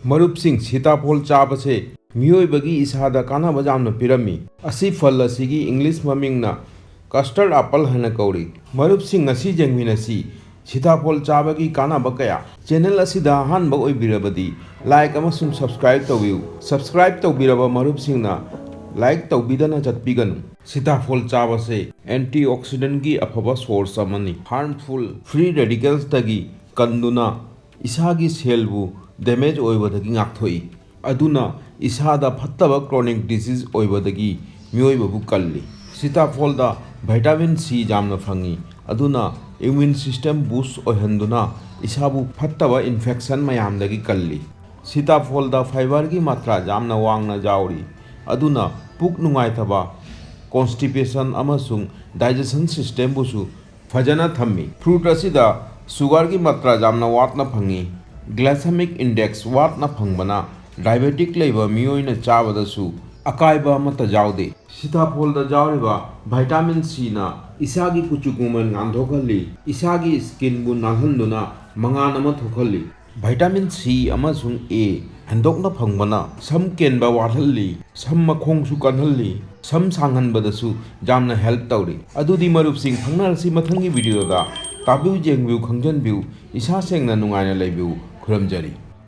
मरुपसिंग सीताफल चाबसे मियोइबगी इसादा कानाबा जामना पिरमी असि फल असिगी इंग्लिश ममिंगना कस्टर्ड एप्पल हना कौरी मरुपसिंग असि जेंगमिनसी सीताफल चाबगी कानाबा कया चैनल असिदा अहानबा ओइबिरबदी लाइक अमसुंग सब्सक्राइब तौबिउ सब्सक्राइब तौबिरबा मरुपसिंगना लाइक तौबिदना चटपिगनु सीताफल चाबसे एंटीऑक्सीडेंट की अफबा सोर्स अमनी हार्मफुल फ्री रेडिकल्स तगी कंदुना इसागी सेलबु डैमेज ओइबदगी ngaktoi aduna isada phattaba chronic disease oibadagi mioibabu kalli सीताफल दा vitamin C jamna phangi aduna immune system boost oihanduna isabu phattaba infection mayamdagi kalli सीताफल दा fiber gi matra jamna wangna jauri aduna puk nungai thaba constipation amasung digestion system busu fajana thammi fruit asida sugar gi matra jamna watna phangi glycemic index वाटना फंगबना diabetic लेबा मियोइना चाबदसु अकायबा मत जावदे सीताफल दा जावरिबा vitamin C ना इसागी कुचुकुमन गांधोखली इसागी स्किन बु नाहंदुना मंगान अमा थोखली विटामिन सी अमसुंग ए हंदोकना फंगबना सम केनबा वाथल्ली सम मखोंसु कनहल्ली सम सांगहनबदसु जामना हेल्प तौरी अदुदी मरुपसिंग फंगनारसी मथंगी वीडियो दा ताबिउ जेंगबिउ खंजनबिउ इसा सेंगना नुंगाइना लेबिउ खुरमजरी।